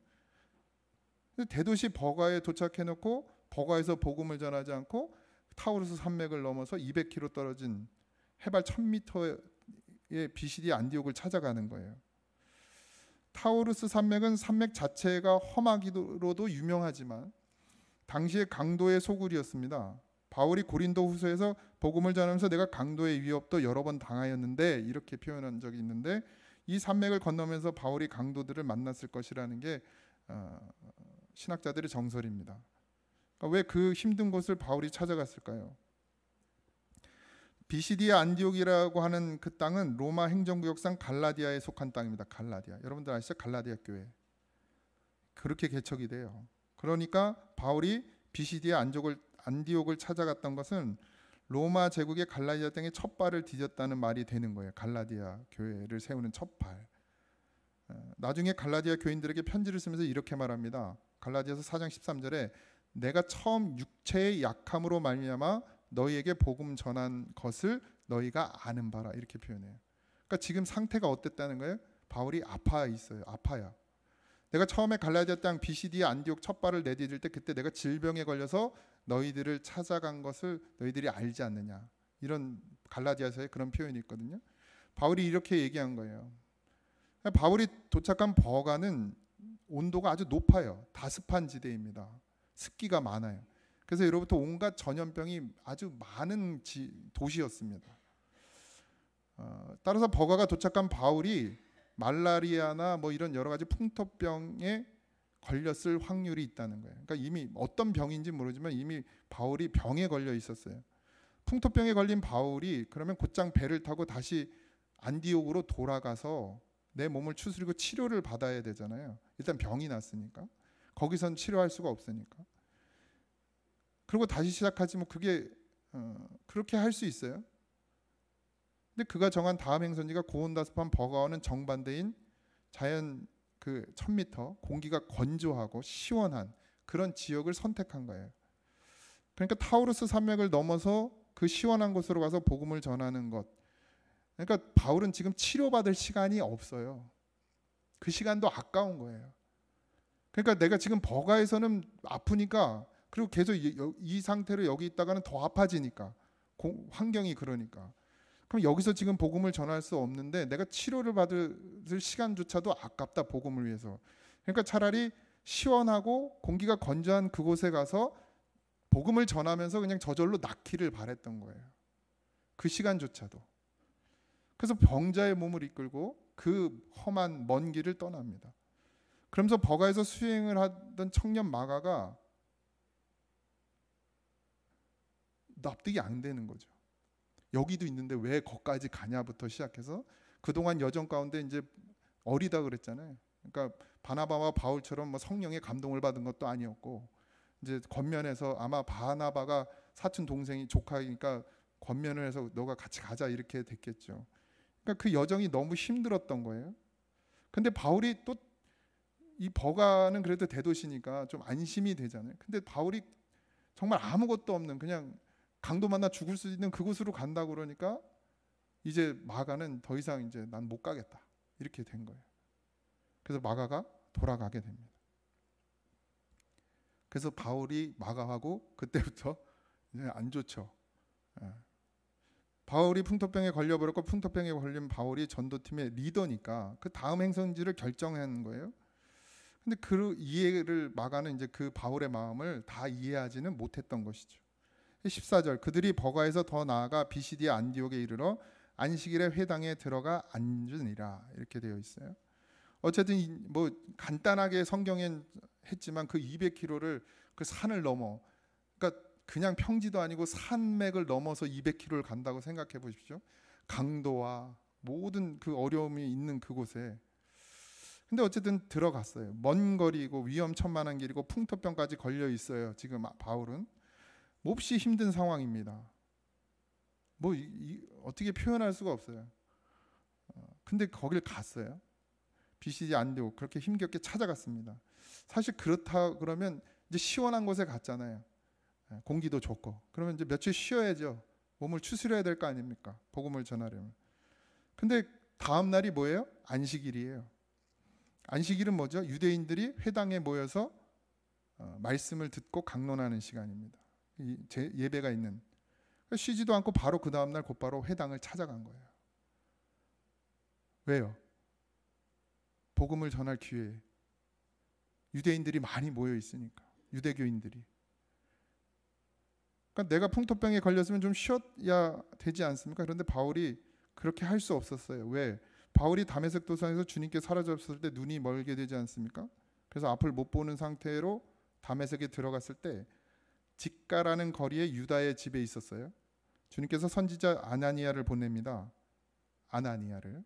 대도시 버가에 도착해놓고 버가에서 복음을 전하지 않고 타우루스 산맥을 넘어서 200km 떨어진 해발 1000m의 BCD 안디옥을 찾아가는 거예요. 타우루스 산맥은 산맥 자체가 험하기로도 유명하지만 당시의 강도의 소굴이었습니다. 바울이 고린도 후서에서 복음을 전하면서 내가 강도의 위협도 여러 번 당하였는데 이렇게 표현한 적이 있는데, 이 산맥을 건너면서 바울이 강도들을 만났을 것이라는 게 신학자들의 정설입니다. 그러니까 왜 그 힘든 곳을 바울이 찾아갔을까요? 비시디아 안디옥이라고 하는 그 땅은 로마 행정구역상 갈라디아에 속한 땅입니다. 갈라디아. 여러분들 아시죠? 갈라디아 교회. 그렇게 개척이 돼요. 그러니까 바울이 비시디아 안디옥을 찾아갔던 것은 로마 제국의 갈라디아 땅에 첫 발을 디뎠다는 말이 되는 거예요. 갈라디아 교회를 세우는 첫 발. 나중에 갈라디아 교인들에게 편지를 쓰면서 이렇게 말합니다. 갈라디아서 4장 13절에 내가 처음 육체의 약함으로 말미암아 너희에게 복음 전한 것을 너희가 아는 바라, 이렇게 표현해요. 그러니까 지금 상태가 어땠다는 거예요? 바울이 아파 있어요. 아파요. 내가 처음에 갈라디아 땅 BCD 안디옥 첫 발을 내디딜 때 그때 내가 질병에 걸려서 너희들을 찾아간 것을 너희들이 알지 않느냐, 이런 갈라디아서에 그런 표현이 있거든요. 바울이 이렇게 얘기한 거예요. 바울이 도착한 버가는 온도가 아주 높아요. 다습한 지대입니다. 습기가 많아요. 그래서 예로부터 온갖 전염병이 아주 많은 도시였습니다. 따라서 버가가 도착한 바울이 말라리아나 뭐 이런 여러 가지 풍토병에 걸렸을 확률이 있다는 거예요. 그러니까 이미 어떤 병인지 모르지만 이미 바울이 병에 걸려 있었어요. 풍토병에 걸린 바울이 그러면 곧장 배를 타고 다시 안디옥으로 돌아가서 내 몸을 추스리고 치료를 받아야 되잖아요. 일단 병이 났으니까. 거기선 치료할 수가 없으니까. 그리고 다시 시작하지 뭐 그게 그렇게 할 수 있어요. 근데 그가 정한 다음 행선지가 고온다습한 버가와는 정반대인 자연 그 1000m 공기가 건조하고 시원한 그런 지역을 선택한 거예요. 그러니까 타우루스 산맥을 넘어서 그 시원한 곳으로 가서 복음을 전하는 것. 그러니까 바울은 지금 치료받을 시간이 없어요. 그 시간도 아까운 거예요. 그러니까 내가 지금 버가에서는 아프니까, 그리고 계속 이 상태로 여기 있다가는 더 아파지니까, 환경이 그러니까. 그럼 여기서 지금 복음을 전할 수 없는데 내가 치료를 받을 시간조차도 아깝다, 복음을 위해서. 그러니까 차라리 시원하고 공기가 건조한 그곳에 가서 복음을 전하면서 그냥 저절로 낫기를 바랬던 거예요. 그 시간조차도. 그래서 병자의 몸을 이끌고 그 험한 먼 길을 떠납니다. 그러면서 버가에서 수행을 하던 청년 마가가 납득이 안 되는 거죠. 여기도 있는데 왜 거기까지 가냐부터 시작해서 그동안 여정 가운데 이제 어리다 그랬잖아요. 그러니까 바나바와 바울처럼 뭐 성령의 감동을 받은 것도 아니었고, 이제 권면해서 아마 바나바가 사촌 동생이 조카이니까 권면을 해서 너가 같이 가자 이렇게 됐겠죠. 그러니까 그 여정이 너무 힘들었던 거예요. 근데 바울이 또 이 버가는 그래도 대도시니까 좀 안심이 되잖아요. 근데 바울이 정말 아무것도 없는 그냥 강도 만나 죽을 수 있는 그곳으로 간다고 그러니까 이제 마가는 더 이상 이제 난 못 가겠다 이렇게 된 거예요. 그래서 마가가 돌아가게 됩니다. 그래서 바울이 마가하고 그때부터 이제 안 좋죠. 바울이 풍토병에 걸려버렸고 풍토병에 걸린 바울이 전도팀의 리더니까 그 다음 행선지를 결정하는 거예요. 근데 그 이해를 마가는 이제 그 바울의 마음을 다 이해하지는 못했던 것이죠. 14절 그들이 버가에서 더 나아가 비시디아 안디옥에 이르러 안식일에 회당에 들어가 앉으니라 이렇게 되어 있어요. 어쨌든 뭐 간단하게 성경엔 했지만 그 200km를 그 산을 넘어, 그러니까 그냥 평지도 아니고 산맥을 넘어서 200km를 간다고 생각해 보십시오. 강도와 모든 그 어려움이 있는 그곳에. 근데 어쨌든 들어갔어요. 먼 거리고 위험천만한 길이고 풍토병까지 걸려 있어요. 지금 바울은 몹시 힘든 상황입니다. 뭐 어떻게 표현할 수가 없어요. 근데 거길 갔어요. BCD 안디옥 그렇게 힘겹게 찾아갔습니다. 사실 그렇다 그러면 이제 시원한 곳에 갔잖아요. 공기도 좋고. 그러면 이제 며칠 쉬어야죠. 몸을 추스려야 될 거 아닙니까? 복음을 전하려면. 근데 다음 날이 뭐예요? 안식일이에요. 안식일은 뭐죠? 유대인들이 회당에 모여서 말씀을 듣고 강론하는 시간입니다. 예배가 있는. 쉬지도 않고 바로 그 다음 날 곧바로 회당을 찾아간 거예요. 왜요? 복음을 전할 기회에. 유대인들이 많이 모여 있으니까. 유대교인들이. 그러니까 내가 풍토병에 걸렸으면 좀 쉬어야 되지 않습니까? 그런데 바울이 그렇게 할 수 없었어요. 왜? 바울이 다메섹 도상에서 주님께 사라졌을 때 눈이 멀게 되지 않습니까? 그래서 앞을 못 보는 상태로 다메섹에 들어갔을 때 직가라는 거리에 유다의 집에 있었어요. 주님께서 선지자 아나니아를 보냅니다. 아나니아를.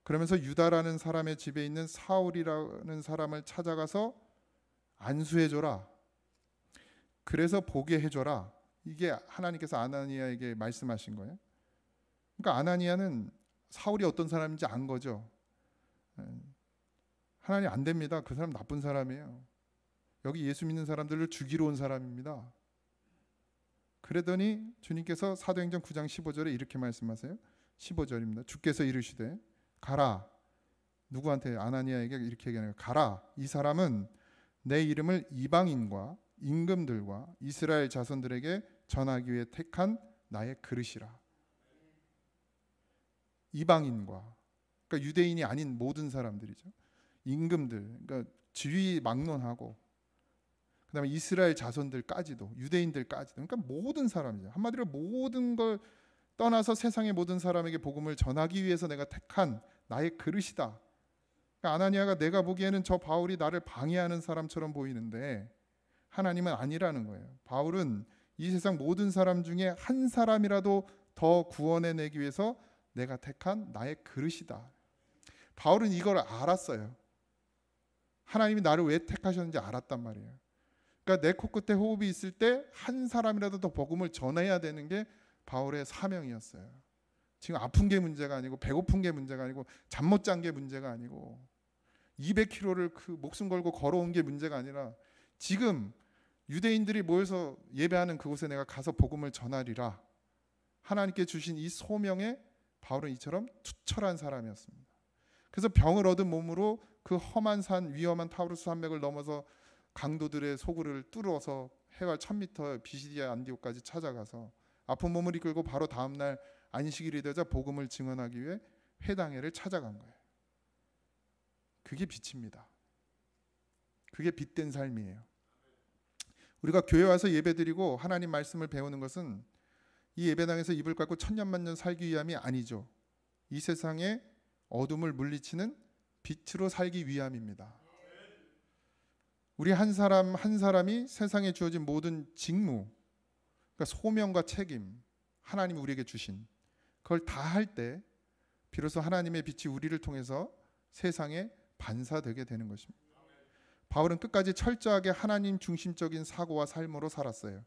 그러면서 유다라는 사람의 집에 있는 사울이라는 사람을 찾아가서 안수해줘라. 그래서 보게 해줘라. 이게 하나님께서 아나니아에게 말씀하신 거예요. 그러니까 아나니아는 사울이 어떤 사람인지 안 거죠. 하나님 안 됩니다. 그 사람 나쁜 사람이에요. 여기 예수 믿는 사람들을 죽이러 온 사람입니다. 그러더니 주님께서 사도행전 9장 15절에 이렇게 말씀하세요. 15절입니다. 주께서 이르시되 가라. 누구한테? 아나니아에게 이렇게 얘기하는 거예요. 가라. 이 사람은 내 이름을 이방인과 임금들과 이스라엘 자손들에게 전하기 위해 택한 나의 그릇이라. 이방인과, 그러니까 유대인이 아닌 모든 사람들이죠. 임금들, 그러니까 지위 막론하고, 그다음에 이스라엘 자손들까지도, 유대인들까지도, 그러니까 모든 사람이죠. 한마디로 모든 걸 떠나서 세상의 모든 사람에게 복음을 전하기 위해서 내가 택한 나의 그릇이다. 그러니까 아나니아가 내가 보기에는 저 바울이 나를 방해하는 사람처럼 보이는데 하나님은 아니라는 거예요. 바울은 이 세상 모든 사람 중에 한 사람이라도 더 구원해내기 위해서 내가 택한 나의 그릇이다. 바울은 이걸 알았어요. 하나님이 나를 왜 택하셨는지 알았단 말이에요. 그러니까 내 코끝에 호흡이 있을 때 한 사람이라도 더 복음을 전해야 되는 게 바울의 사명이었어요. 지금 아픈 게 문제가 아니고 배고픈 게 문제가 아니고 잠 못 잔 게 문제가 아니고 200km를 그 목숨 걸고 걸어온 게 문제가 아니라 지금 유대인들이 모여서 예배하는 그곳에 내가 가서 복음을 전하리라. 하나님께 주신 이 소명에 바울은 이처럼 투철한 사람이었습니다. 그래서 병을 얻은 몸으로 그 험한 산, 위험한 타우루스 산맥을 넘어서 강도들의 소굴을 뚫어서 해발 1000m 비시디아 안디옥까지 찾아가서 아픈 몸을 이끌고 바로 다음날 안식일이 되자 복음을 증언하기 위해 회당회를 찾아간 거예요. 그게 빛입니다. 그게 빛된 삶이에요. 우리가 교회 와서 예배드리고 하나님 말씀을 배우는 것은 이 예배당에서 이불 깔고 천년만년 살기 위함이 아니죠. 이 세상의 어둠을 물리치는 빛으로 살기 위함입니다. 우리 한 사람 한 사람이 세상에 주어진 모든 직무, 그러니까 소명과 책임, 하나님이 우리에게 주신 그걸 다 할 때 비로소 하나님의 빛이 우리를 통해서 세상에 반사되게 되는 것입니다. 바울은 끝까지 철저하게 하나님 중심적인 사고와 삶으로 살았어요.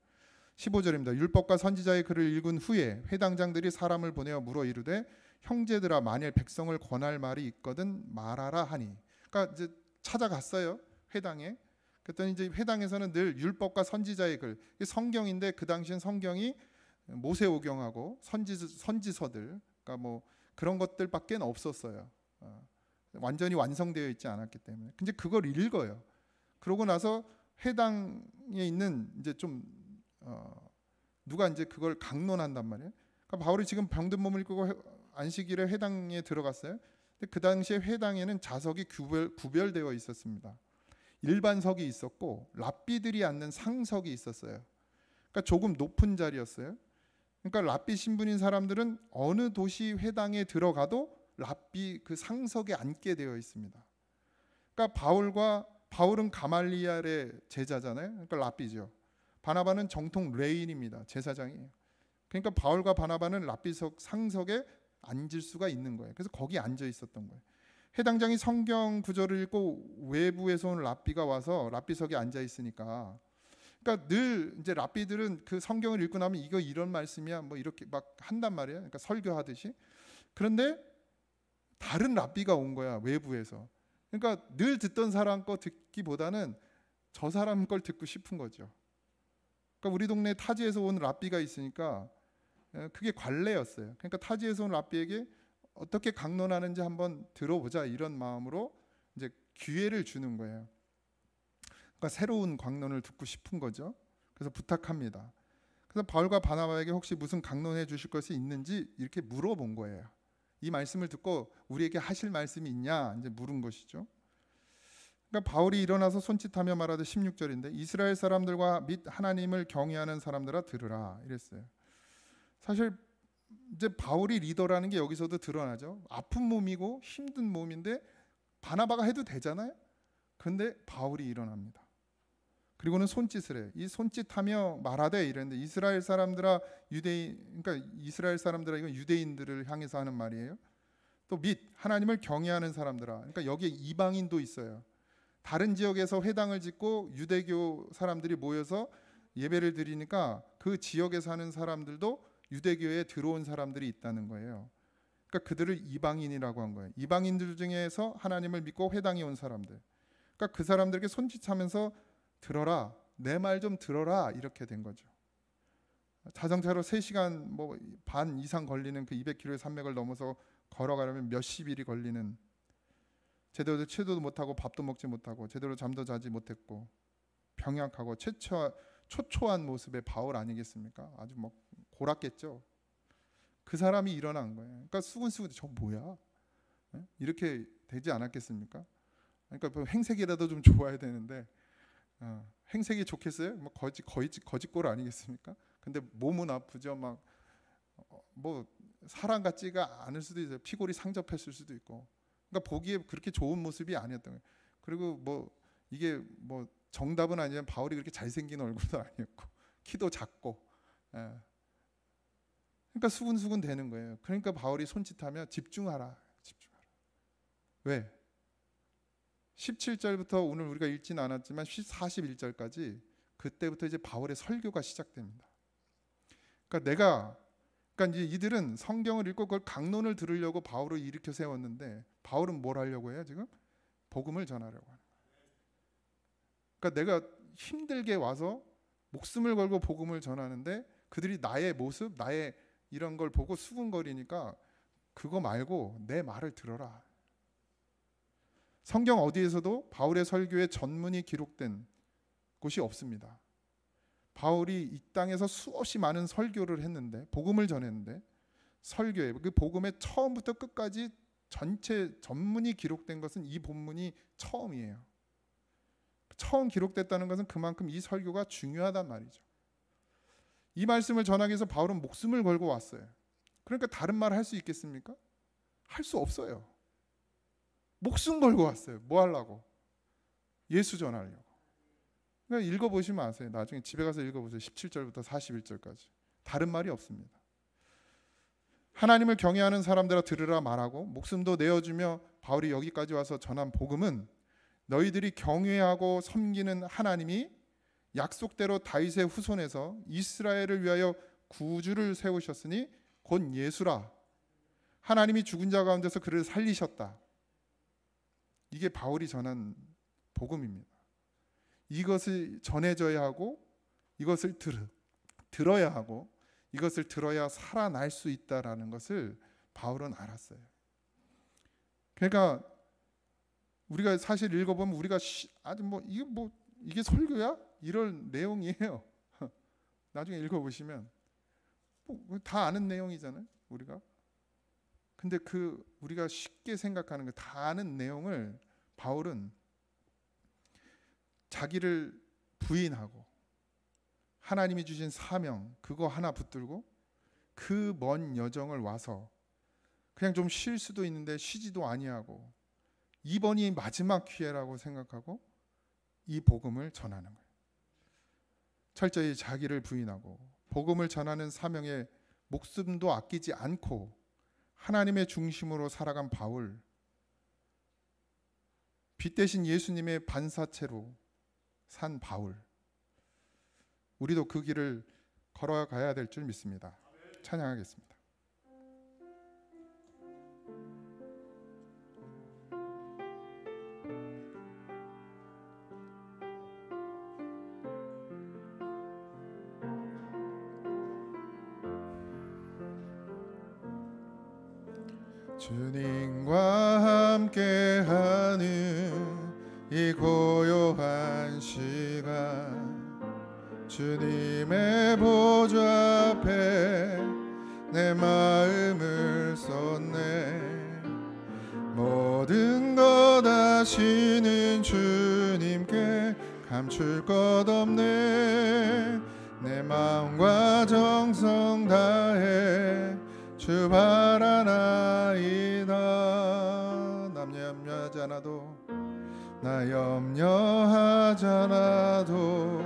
15절입니다. 율법과 선지자의 글을 읽은 후에 회당장들이 사람을 보내어 물어 이르되 형제들아 만일 백성을 권할 말이 있거든 말하라 하니. 그러니까 이제 찾아갔어요. 회당에. 그랬더니 이제 회당에서는 늘 율법과 선지자의 글, 성경인데 그 당시엔 성경이 모세오경하고 선지서들, 그러니까 뭐 그런 것들밖에 없었어요. 완전히 완성되어 있지 않았기 때문에. 근데 그걸 읽어요. 그러고 나서 회당에 있는 이제 좀 누가 이제 그걸 강론한단 말이에요. 그러니까 바울이 지금 병든 몸을 이끌고 안식일에 회당에 들어갔어요. 근데 그 당시에 회당에는 좌석이 구별되어 있었습니다. 일반석이 있었고 랍비들이 앉는 상석이 있었어요. 그러니까 조금 높은 자리였어요. 그러니까 랍비 신분인 사람들은 어느 도시 회당에 들어가도 랍비 그 상석에 앉게 되어 있습니다. 그러니까 바울은 가말리엘의 제자잖아요. 그러니까 랍비죠. 바나바는 정통 레인입니다. 제사장이에요. 그러니까 바울과 바나바는 랍비석 상석에 앉을 수가 있는 거예요. 그래서 거기 앉아 있었던 거예요. 해당장이 성경 구절을 읽고 외부에서 온 랍비가 와서 랍비석에 앉아 있으니까, 그러니까 늘 이제 랍비들은 그 성경을 읽고 나면 이거 이런 말씀이야 뭐 이렇게 막 한단 말이에요. 그러니까 설교하듯이. 그런데 다른 랍비가 온 거야, 외부에서. 그러니까 늘 듣던 사람 거 듣기보다는 저 사람 걸 듣고 싶은 거죠. 그러니까 우리 동네 타지에서 온 랍비가 있으니까 그게 관례였어요. 그러니까 타지에서 온 랍비에게 어떻게 강론하는지 한번 들어보자, 이런 마음으로 이제 기회를 주는 거예요. 그러니까 새로운 강론을 듣고 싶은 거죠. 그래서 부탁합니다. 그래서 바울과 바나바에게 혹시 무슨 강론해 주실 것이 있는지 이렇게 물어본 거예요. 이 말씀을 듣고 우리에게 하실 말씀이 있냐 이제 물은 것이죠. 그러니까 바울이 일어나서 손짓하며 말하되 16절인데 이스라엘 사람들과 및 하나님을 경외하는 사람들아 들으라 이랬어요. 사실 이제 바울이 리더라는 게 여기서도 드러나죠. 아픈 몸이고 힘든 몸인데 바나바가 해도 되잖아요. 그런데 바울이 일어납니다. 그리고는 손짓을 해요. 이 손짓하며 말하되 이랬는데 이스라엘 사람들아 유대인, 그러니까 이스라엘 사람들아 이건 유대인들을 향해서 하는 말이에요. 또 및 하나님을 경외하는 사람들아, 그러니까 여기에 이방인도 있어요. 다른 지역에서 회당을 짓고 유대교 사람들이 모여서 예배를 드리니까 그 지역에 사는 사람들도 유대교에 들어온 사람들이 있다는 거예요. 그러니까 그들을 이방인이라고 한 거예요. 이방인들 중에서 하나님을 믿고 회당에 온 사람들. 그러니까 그 사람들에게 손짓하면서 들어라, 내 말 좀 들어라, 이렇게 된 거죠. 자동차로 3시간 반 이상 걸리는 그 200km의 산맥을 넘어서 걸어가려면 몇십 일이 걸리는, 제대로 취도도 못하고 밥도 먹지 못하고 제대로 잠도 자지 못했고 병약하고 초초한 모습의 바울 아니겠습니까? 아주 골았겠죠. 그 사람이 일어난 거예요. 그러니까 수근수근 저 뭐야? 이렇게 되지 않았겠습니까? 그러니까 행색이라도 좀 좋아야 되는데 행색이 좋겠어요? 거짓골 아니겠습니까? 근데 몸은 아프죠. 사람 같지가 않을 수도 있어요. 피골이 상접했을 수도 있고. 그러니까 보기에 그렇게 좋은 모습이 아니었던 거예요. 그리고 이게 정답은 아니지만 바울이 그렇게 잘생긴 얼굴도 아니었고 키도 작고, 그러니까 수근수근 되는 거예요. 그러니까 바울이 손짓하며 집중하라. 왜? 17절부터 오늘 우리가 읽지는 않았지만 41절까지 그때부터 이제 바울의 설교가 시작됩니다. 그러니까 이제 이들은 성경을 읽고 그걸 강론을 들으려고 바울을 일으켜 세웠는데 바울은 뭘 하려고 해요? 지금 복음을 전하려고 하는 거예요. 그러니까 내가 힘들게 와서 목숨을 걸고 복음을 전하는데 그들이 나의 모습, 나의 이런 걸 보고 수군거리니까 그거 말고 내 말을 들어라. 성경 어디에서도 바울의 설교에 전문이 기록된 곳이 없습니다. 바울이 이 땅에서 수없이 많은 설교를 했는데, 복음을 전했는데, 설교에 그 복음의 처음부터 끝까지 전체 전문이 기록된 것은 이 본문이 처음이에요. 처음 기록됐다는 것은 그만큼 이 설교가 중요하단 말이죠. 이 말씀을 전하기 위해서 바울은 목숨을 걸고 왔어요. 그러니까 다른 말 할 수 있겠습니까? 할 수 없어요. 목숨 걸고 왔어요. 뭐 하려고? 예수 전하려고. 그러니까 읽어보시면 아세요. 나중에 집에 가서 읽어보세요. 17절부터 41절까지. 다른 말이 없습니다. 하나님을 경외하는 사람들아 들으라 말하고 목숨도 내어주며 바울이 여기까지 와서 전한 복음은 너희들이 경외하고 섬기는 하나님이 약속대로 다윗의 후손에서 이스라엘을 위하여 구주를 세우셨으니 곧 예수라. 하나님이 죽은 자 가운데서 그를 살리셨다. 이게 바울이 전한 복음입니다. 이것을 전해져야 하고 이것을 들어야 하고 이것을 들어야 살아날 수 있다라는 것을 바울은 알았어요. 그러니까 우리가 사실 읽어보면 우리가 아주 이게 설교야? 이런 내용이에요. 나중에 읽어보시면 다 아는 내용이잖아요, 우리가. 근데 우리가 쉽게 생각하는 거 다 아는 내용을 바울은 자기를 부인하고 하나님이 주신 사명 그거 하나 붙들고 그 먼 여정을 와서 그냥 좀 쉴 수도 있는데 쉬지도 아니하고 이번이 마지막 기회라고 생각하고 이 복음을 전하는 거예요. 철저히 자기를 부인하고 복음을 전하는 사명에 목숨도 아끼지 않고 하나님의 중심으로 살아간 바울, 빛 대신 예수님의 반사체로 산 바울, 우리도 그 길을 걸어가야 될 줄 믿습니다. 찬양하겠습니다. 주님과 함께하는 이 고요한 시간, 주님의 보좌 앞에 내 마음을 쏟네. 모든 것 아시는 주님께 감출 것 없네. 내 마음과 정성 다해 주 바라나이다. 남 염려하지 않아도, 나 염려하지 않아도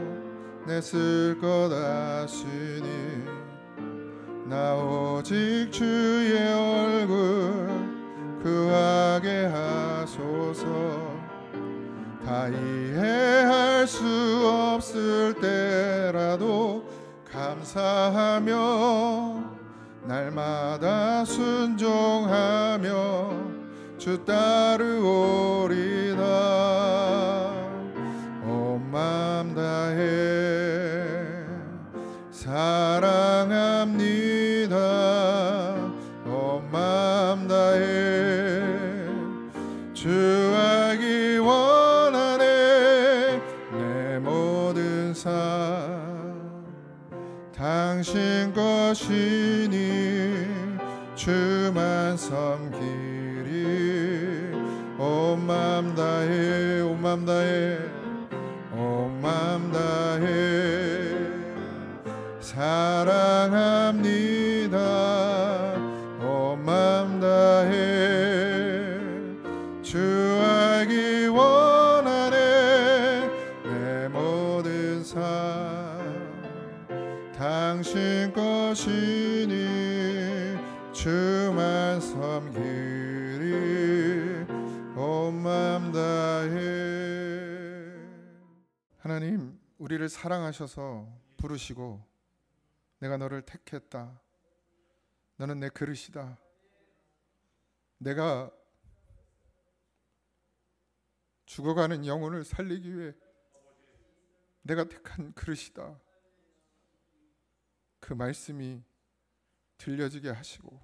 내 쓸 것 아시니. 나 오직 주의 얼굴 구하게 하소서. 다 이해할 수 없을 때라도 감사하며 날마다 순종하며 주 따르오리다. 온 마음 다해 사랑합니다. 온 마음 다해 주 알기 원하네. 내 모든 삶 당신 것이니 주만 섬기리. 온 마음 다해, 온 마음 다해, 온 마음 다해 사랑합니다. 온 마음 다해 주 알기 원하네. 내 모든 삶 당신 것이니 주만 섬기리. 온 마음 다해. 하나님, 우리를 사랑하셔서 부르시고 내가 너를 택했다. 너는 내 그릇이다. 내가 죽어가는 영혼을 살리기 위해 내가 택한 그릇이다. 그 말씀이 들려지게 하시고,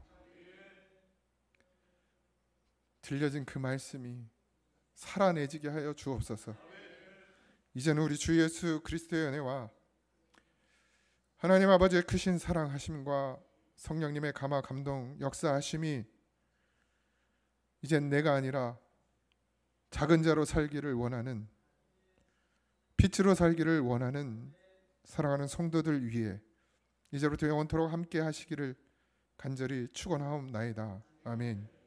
들려진 그 말씀이 살아내지게 하여 주옵소서. 이제는 우리 주 예수 그리스도의 은혜와 하나님 아버지의 크신 사랑하심과 성령님의 감화 감동 역사하심이 이젠 내가 아니라 작은 자로 살기를 원하는, 빛으로 살기를 원하는 사랑하는 성도들 위해 이제부터 영원토록 함께 하시기를 간절히 축원하옵나이다. 아멘.